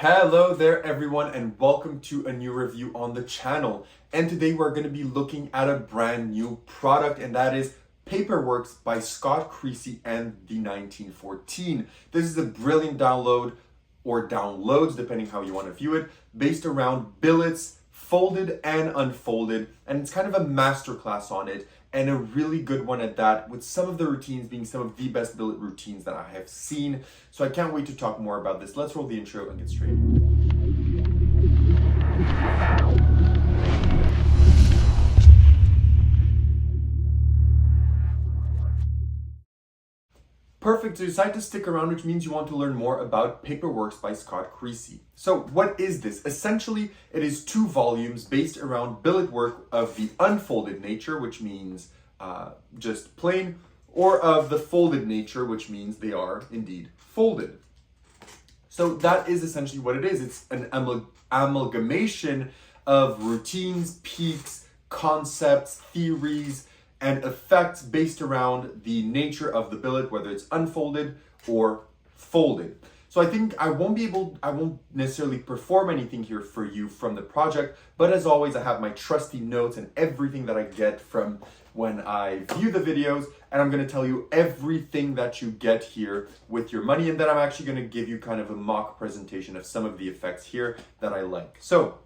Hello there everyone and welcome to a new review on the channel. And today we're going to be looking at a brand new product, and that is PaperWorks by Scott Creasy and the 1914. This is a brilliant download, or downloads depending how you want to view it, based around billets, folded and unfolded, and it's kind of a masterclass on it, and a really good one at that, with some of the routines being some of the best billet routines that I have seen. So I can't wait to talk more about this. Let's roll the intro and get straight. Perfect, so you decide to stick around, which means you want to learn more about PaperWorks by Scott Creasy. So what is this? Essentially, it is 2 volumes based around billet work of the unfolded nature, which means just plain, or of the folded nature, which means they are indeed folded. So that is essentially what it is. It's an amalgamation of routines, peaks, concepts, theories, and effects based around the nature of the billet, whether it's unfolded or folded. So I think I won't necessarily perform anything here for you from the project, but as always, I have my trusty notes and everything that I get from when I view the videos, and I'm gonna tell you everything that you get here with your money, and then I'm actually gonna give you kind of a mock presentation of some of the effects here that I like. So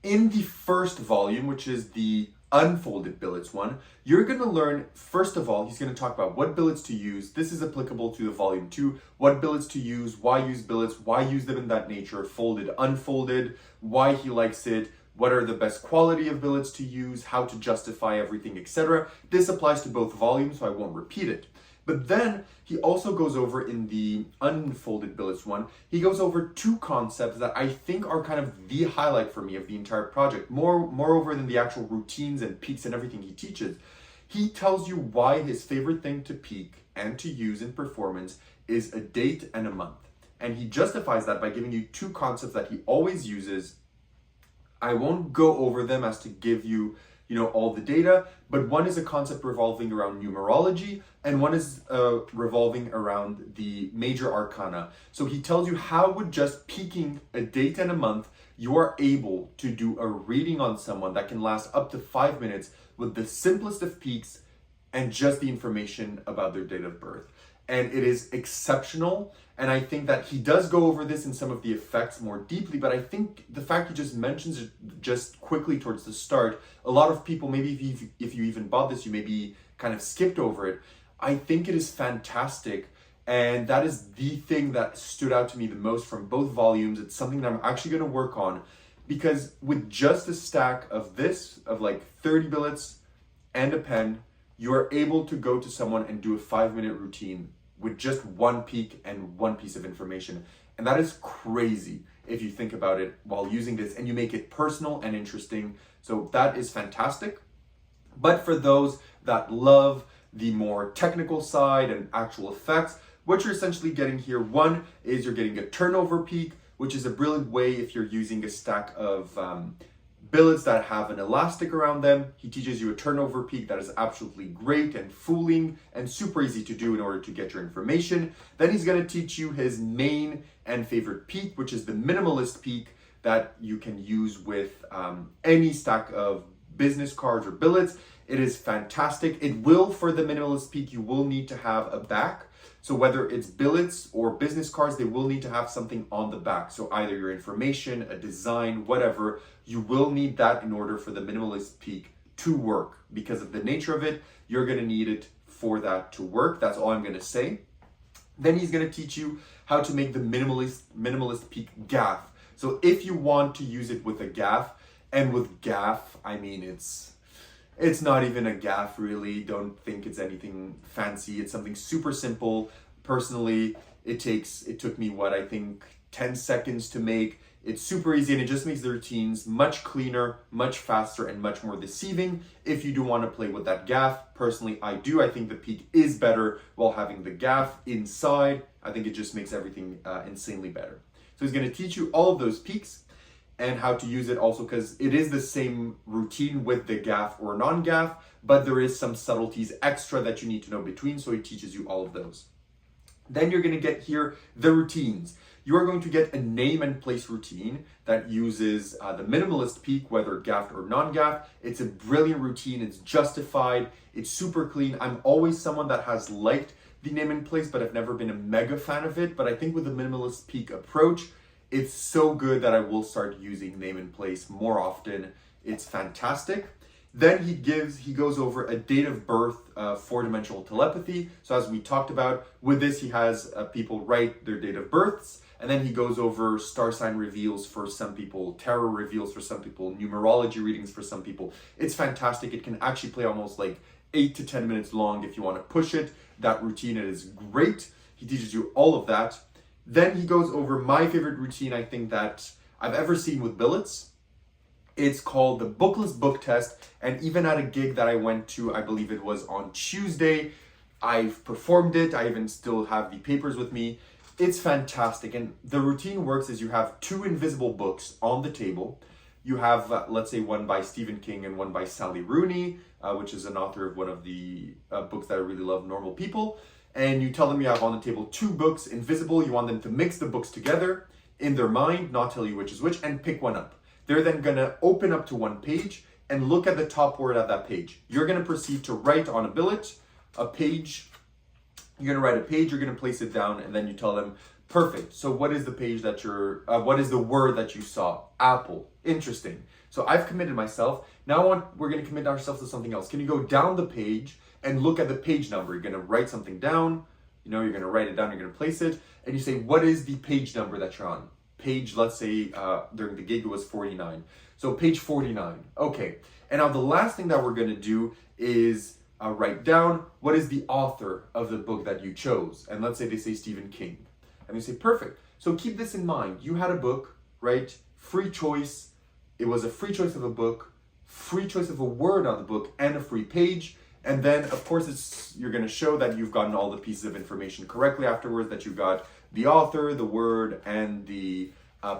in the first volume, which is the unfolded billets one, you're going to learn, first of all, he's going to talk about what billets to use. This is applicable to the volume 2, what billets to use, why use billets, why use them in that nature, folded, unfolded, why he likes it, what are the best quality of billets to use, how to justify everything, etc. This applies to both volumes, so I won't repeat it. But then he also goes over, in the unfolded billets one, he goes over 2 concepts that I think are kind of the highlight for me of the entire project. Moreover than the actual routines and peaks and everything he teaches. He tells you why his favorite thing to peak and to use in performance is a date and a month. And he justifies that by giving you 2 concepts that he always uses. I won't go over them as to give you all the data, but one is a concept revolving around numerology, and one is revolving around the major arcana. So he tells you how with just peaking a date and a month, you are able to do a reading on someone that can last up to 5 minutes with the simplest of peaks and just the information about their date of birth. And it is exceptional. And I think that he does go over this in some of the effects more deeply, but I think the fact he just mentions it just quickly towards the start, a lot of people, maybe if you even bought this, you maybe kind of skipped over it. I think it is fantastic. And that is the thing that stood out to me the most from both volumes. It's something that I'm actually going to work on, because with just a stack of this, of like 30 billets and a pen, you are able to go to someone and do a 5-minute routine with just 1 peak and 1 piece of information. And that is crazy if you think about it while using this, and you make it personal and interesting. So that is fantastic. But for those that love the more technical side and actual effects, what you're essentially getting here, one is you're getting a turnover peak, which is a brilliant way if you're using a stack of billets that have an elastic around them. He teaches you a turnover peak that is absolutely great and fooling and super easy to do in order to get your information. Then he's going to teach you his main and favorite peak, which is the minimalist peak that you can use with any stack of business cards or billets. It is fantastic. It will, for the minimalist peak, you will need to have a back. So whether it's billets or business cards, they will need to have something on the back. So either your information, a design, whatever, you will need that in order for the minimalist peak to work. Because of the nature of it, you're going to need it for that to work. That's all I'm going to say. Then he's going to teach you how to make the minimalist peak gaff. So if you want to use it with a gaff, and with gaff, I mean, it's not even a gaff, really. Don't think it's anything fancy. It's something super simple. Personally, it took me, I think 10 seconds to make. It's super easy, and it just makes the routines much cleaner, much faster, and much more deceiving if you do want to play with that gaff. Personally, I do. I think the peak is better while having the gaff inside. I think it just makes everything insanely better. So he's going to teach you all of those peaks and how to use it also, because it is the same routine with the gaff or non-gaff, but there is some subtleties extra that you need to know between, so he teaches you all of those. Then you're going to get here the routines. you are going to get a name and place routine that uses the minimalist peak, whether gaffed or non-gaffed. It's a brilliant routine. It's justified. It's super clean. I'm always someone that has liked the name and place, but I've never been a mega fan of it. But I think with the minimalist peak approach, it's so good that I will start using name and place more often. It's fantastic. Then he goes over a date of birth, four-dimensional telepathy. So as we talked about, with this, he has people write their date of births, and then he goes over star sign reveals for some people, tarot reveals for some people, numerology readings for some people. It's fantastic. It can actually play almost like 8 to 10 minutes long if you want to push it. That routine, it is great. He teaches you all of that. Then he goes over my favorite routine, I think, that I've ever seen with Billets. It's called the Bookless Book Test, and even at a gig that I went to, I believe it was on Tuesday, I've performed it. I even still have the papers with me. It's fantastic, and the routine works as you have 2 invisible books on the table. You have, let's say, one by Stephen King and one by Sally Rooney, which is an author of one of the books that I really love, Normal People. And you tell them you have on the table 2 books, invisible. You want them to mix the books together in their mind, not tell you which is which, and pick one up. They're then gonna open up to one page and look at the top word of that page. You're gonna proceed to write on a billet, a page. You're gonna write a page, you're gonna place it down, and then you tell them, perfect. So what is the page that what is the word that you saw? Apple. Interesting. So I've committed myself. Now we're gonna commit ourselves to something else. Can you go down the page and look at the page number? You're gonna write something down. You're gonna write it down, you're gonna place it, and you say, what is the page number that you're on? Page, let's say during the gig it was 49. So page 49, okay. And now the last thing that we're gonna do is write down what is the author of the book that you chose. And let's say they say Stephen King. And you say, perfect. So keep this in mind. You had a book, right? Free choice. It was a free choice of a book, free choice of a word on the book, and a free page. And then, of course, you're going to show that you've gotten all the pieces of information correctly afterwards, that you got the author, the word, and the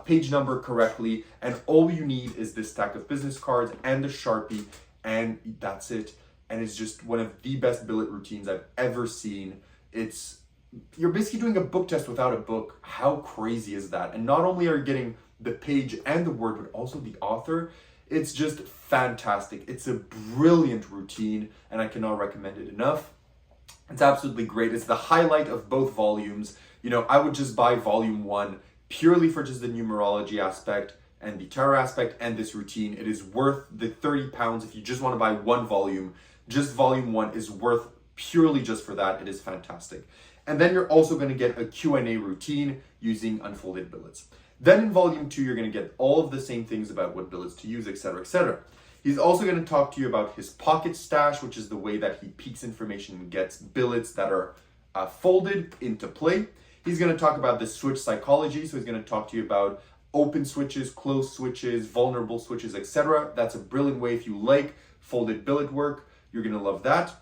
page number correctly. And all you need is this stack of business cards and a Sharpie, and that's it. And it's just one of the best billet routines I've ever seen. You're basically doing a book test without a book. How crazy is that? And not only are you getting the page and the word, but also the author. It's just fantastic. It's a brilliant routine, and I cannot recommend it enough. It's absolutely great. It's the highlight of both volumes. I would just buy volume 1 purely for just the numerology aspect and the tarot aspect and this routine. It is worth the £30 if you just want to buy one volume. Just volume 1 is worth purely just for that. It is fantastic. And then you're also going to get a Q&A routine using unfolded billets. Then in volume 2, you're going to get all of the same things about what billets to use, etc., etc. He's also going to talk to you about his pocket stash, which is the way that he peeks information and gets billets that are folded into play. He's going to talk about the switch psychology. So he's going to talk to you about open switches, closed switches, vulnerable switches, etc. That's a brilliant way if you like folded billet work. You're going to love that.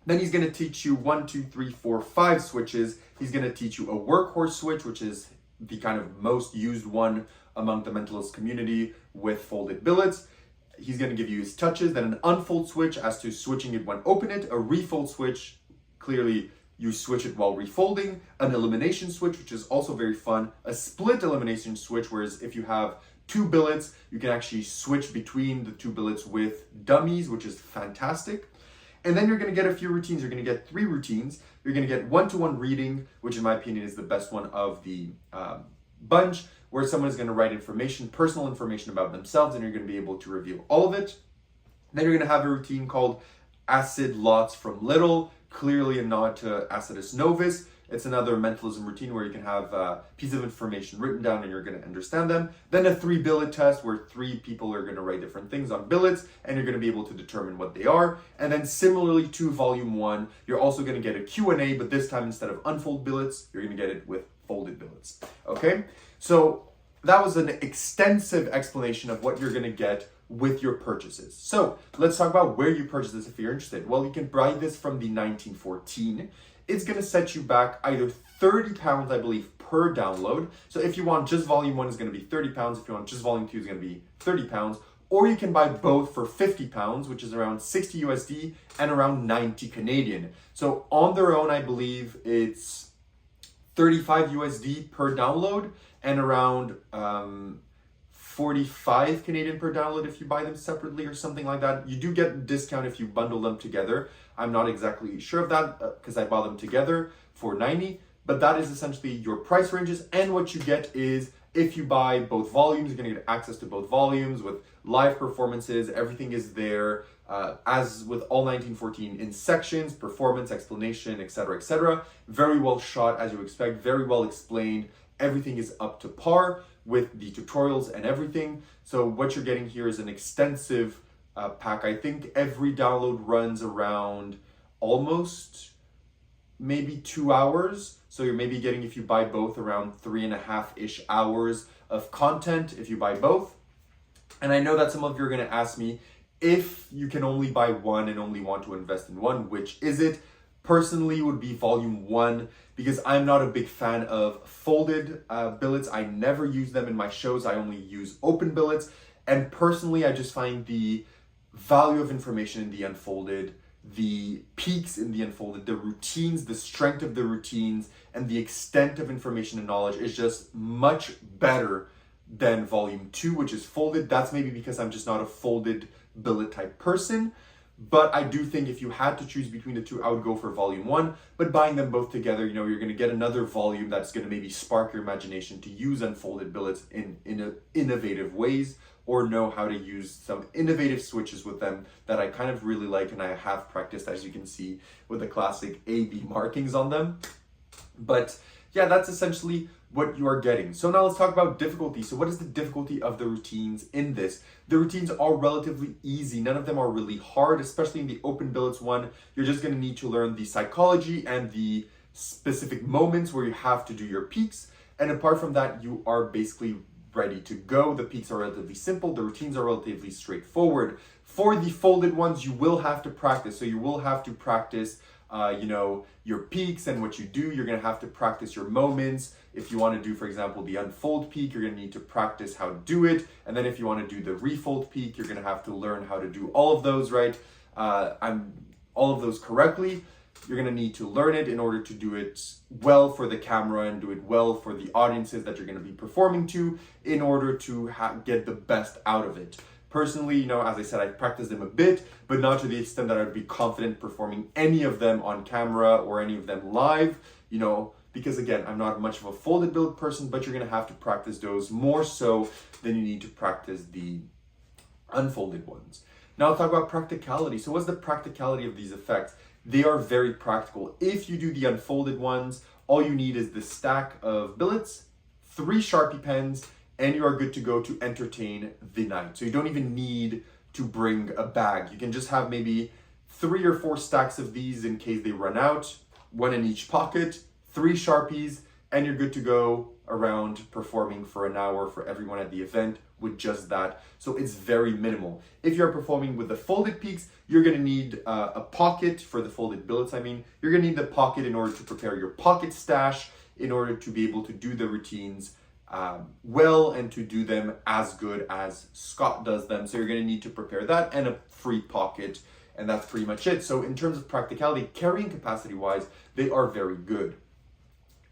Then he's going to teach you 1, 2, 3, 4, 5 switches. He's going to teach you a workhorse switch, which is the kind of most used one among the mentalist community with folded billets. He's going to give you his touches, then an unfold switch as to switching it when open it, a refold switch, clearly you switch it while refolding, an elimination switch, which is also very fun, a split elimination switch, whereas if you have 2 billets, you can actually switch between the 2 billets with dummies, which is fantastic. And then you're going to get a few routines. You're going to get 3 routines. You're going to get one-to-one reading, which in my opinion is the best one of the bunch, where someone is going to write information, personal information about themselves, and you're going to be able to reveal all of it. Then you're going to have a routine called Acid Lots from Little, clearly a nod to Acidus Novus. It's another mentalism routine where you can have pieces of information written down and you're going to understand them. Then a 3 billet test where 3 people are going to write different things on billets and you're going to be able to determine what they are. And then similarly to volume 1, you're also going to get a Q&A, but this time instead of unfold billets, you're going to get it with folded billets. Okay? So that was an extensive explanation of what you're going to get with your purchases. So let's talk about where you purchase this if you're interested. Well, you can buy this from the 1914. It's going to set you back either £30, I believe, per download. So if you want just volume 1, it's going to be £30. If you want just volume 2, it's going to be £30. Or you can buy both for £50, which is around 60 USD and around 90 Canadian. So on their own, I believe it's 35 USD per download and around 45 Canadian per download if you buy them separately or something like that. You do get a discount if you bundle them together. I'm not exactly sure of that because I bought them together for 90, but that is essentially your price ranges. And what you get is if you buy both volumes, you're gonna get access to both volumes with live performances. Everything is there, as with all 1914, in sections, performance, explanation, etc., etc. Very well shot, as you expect, very well explained. Everything is up to par with the tutorials and everything. So what you're getting here is an extensive pack. I think every download runs around almost maybe 2 hours. So you're maybe getting, if you buy both, around 3.5-ish hours of content if you buy both. And I know that some of you are going to ask me, if you can only buy one and only want to invest in one, which is it? Personally, would be volume 1, because I'm not a big fan of folded billets. I never use them in my shows. I only use open billets. And personally, I just find the value of information in the unfolded, the peaks in the unfolded, the routines, the strength of the routines, and the extent of information and knowledge is just much better than volume 2, which is folded. That's maybe because I'm just not a folded billet type person. But I do think if you had to choose between the two, I would go for volume 1. But buying them both together, you know, you're going to get another volume that's going to maybe spark your imagination to use unfolded billets in innovative ways, or know how to use some innovative switches with them that I kind of really like, and I have practiced, as you can see, with the classic A-B markings on them. But yeah, that's essentially what you are getting. So now let's talk about difficulty. So what is the difficulty of the routines in this? The routines are relatively easy. None of them are really hard, especially in the open billets one. You're just going to need to learn the psychology and the specific moments where you have to do your peaks. And apart from that, you are basically ready to go. The peaks are relatively simple. The routines are relatively straightforward. For the folded ones, you will have to practice. So you will have to practice your peaks and what you do. You're going to have to practice your moments. If you want to do, for example, the unfold peak, you're going to need to practice how to do it. And then if you want to do the refold peak, you're going to have to learn how to do all of those, right? All of those correctly. You're going to need to learn it in order to do it well for the camera and do it well for the audiences that you're going to be performing to, in order to get the best out of it. Personally, you know, as I said, I practiced them a bit, but not to the extent that I'd be confident performing any of them on camera or any of them live, you know, because again, I'm not much of a folded billet person, but you're going to have to practice those more so than you need to practice the unfolded ones. Now I'll talk about practicality. So what's the practicality of these effects? They are very practical. If you do the unfolded ones, all you need is the stack of billets, 3 Sharpie pens, and you are good to go to entertain the night. So you don't even need to bring a bag. You can just have maybe 3 or 4 stacks of these in case they run out, 1 in each pocket, 3 Sharpies, and you're good to go around performing for an hour for everyone at the event with just that. So it's very minimal. If you're performing with the folded peaks, you're gonna need a pocket for the folded billets. You're gonna need the pocket in order to prepare your pocket stash, in order to be able to do the routines well and to do them as good as Scott does them. So you're going to need to prepare that and a free pocket, and that's pretty much it. So in terms of practicality, carrying capacity wise, they are very good.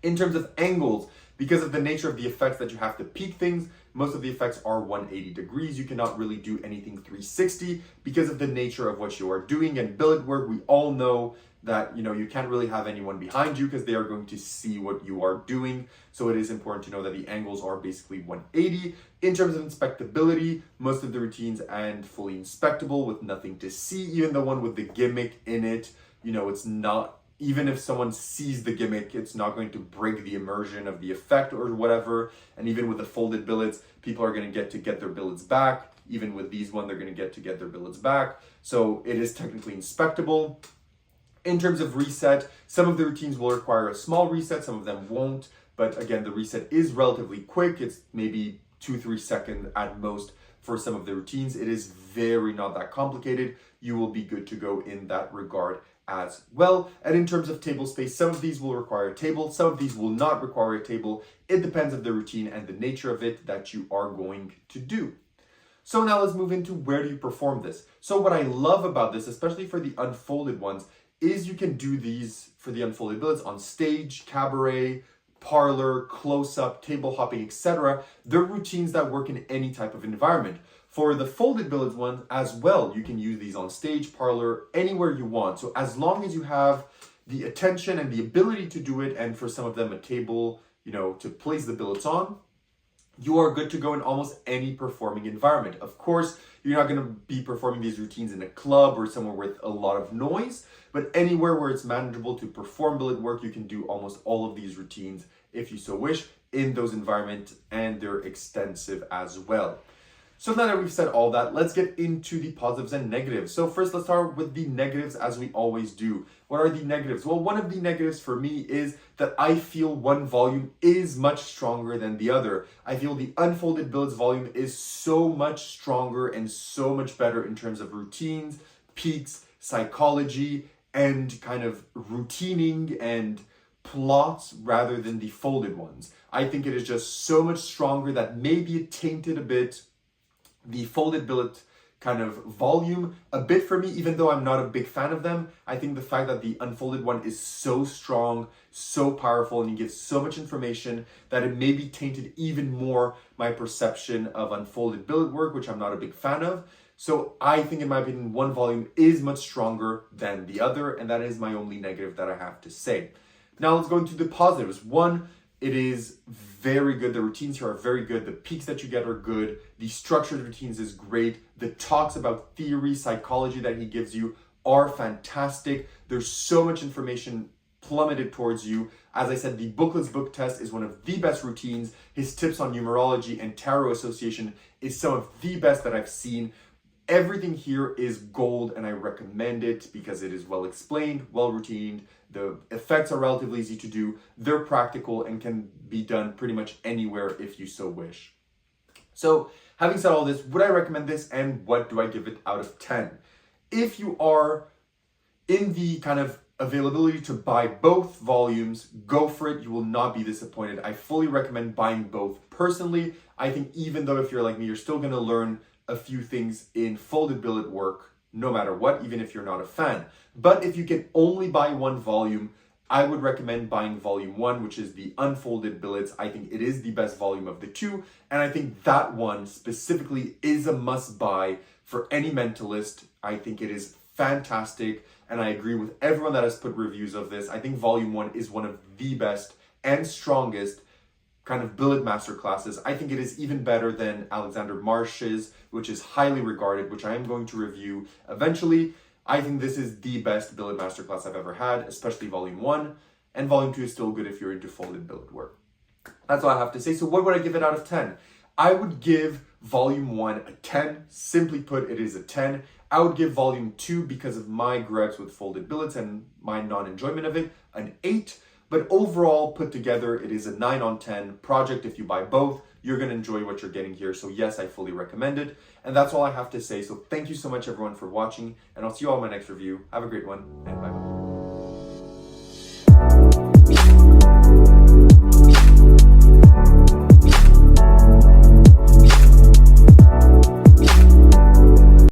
In terms of angles, because of the nature of the effects that you have to peak things, most of the effects are 180 degrees. You cannot really do anything 360 because of the nature of what you are doing. And billet work, we all know that, you know, you can't really have anyone behind you because they are going to see what you are doing. So it is important to know that the angles are basically 180. In terms of inspectability, most of the routines and fully inspectable with nothing to see. Even the one with the gimmick in it, you know, it's not, even if someone sees the gimmick, it's not going to break the immersion of the effect or whatever. And even with the folded billets, people are going to get their billets back. Even with these one, they're going to get their billets back. So it is technically inspectable. In terms of reset, some of the routines will require a small reset, some of them won't. But again, the reset is relatively quick. It's maybe 2-3 seconds at most for some of the routines. It is very not that complicated. You will be good to go in that regard as well. And in terms of table space, some of these will require a table, some of these will not require a table. It depends on the routine and the nature of it that you are going to do. So now let's move into where do you perform this. So what I love about this, especially for the unfolded ones, is you can do these for the unfolded billets on stage, cabaret, parlor, close-up, table hopping, etc. They're routines that work in any type of environment. For the folded billets ones as well, you can use these on stage, parlor, anywhere you want. So as long as you have the attention and the ability to do it, and for some of them a table, to place the billets on, you are good to go in almost any performing environment. Of course, you're not going to be performing these routines in a club or somewhere with a lot of noise, but anywhere where it's manageable to perform billet work, you can do almost all of these routines if you so wish in those environments, and they're extensive as well. So now that we've said all that, let's get into the positives and negatives. So first, let's start with the negatives as we always do. What are the negatives? Well, one of the negatives for me is that I feel one volume is much stronger than the other. I feel the unfolded billets volume is so much stronger and so much better in terms of routines, peaks, psychology, and kind of routining and plots rather than the folded ones. I think it is just so much stronger that maybe it tainted a bit the folded billet kind of volume a bit for me, even though I'm not a big fan of them. I think the fact that the unfolded one is so strong, so powerful, and he gives so much information that it maybe tainted even more my perception of unfolded billet work, which I'm not a big fan of. So I think, in my opinion, one volume is much stronger than the other, and that is my only negative that I have to say. Now let's go into the positives. One, it is very good. The routines here are very good. The peaks that you get are good. The structured routines is great. The talks about theory, psychology that he gives you are fantastic. There's so much information plummeted towards you. As I said, the Booklets book test is one of the best routines. His tips on numerology and tarot association is some of the best that I've seen. Everything here is gold, and I recommend it because it is well explained, well routined. The effects are relatively easy to do. They're practical and can be done pretty much anywhere if you so wish. So having said all this, would I recommend this, and what do I give it out of 10? If you are in the kind of availability to buy both volumes, go for it. You will not be disappointed. I fully recommend buying both. Personally, I think even though if you're like me, you're still going to learn a few things in folded billet work no matter what, even if you're not a fan. But if you can only buy one volume, I would recommend buying volume 1, which is the unfolded billets. I think it is the best volume of the two, and I think that one specifically is a must buy for any mentalist. I think it is fantastic, and I agree with everyone that has put reviews of this. I think volume 1 is one of the best and strongest kind of billet masterclasses. I think it is even better than Alexander Marsh's, which is highly regarded, which I am going to review eventually. I think this is the best billet masterclass I've ever had, especially volume 1, and volume 2 is still good if you're into folded billet work. That's all I have to say. So what would I give it out of 10? I would give volume 1 a 10. Simply put, it is a 10. I would give volume 2, because of my gripes with folded billets and my non-enjoyment of it, an 8. But overall, put together, it is a 9 on 10 project. If you buy both, you're going to enjoy what you're getting here. So yes, I fully recommend it. And that's all I have to say. So thank you so much, everyone, for watching. And I'll see you all in my next review. Have a great one, and bye-bye.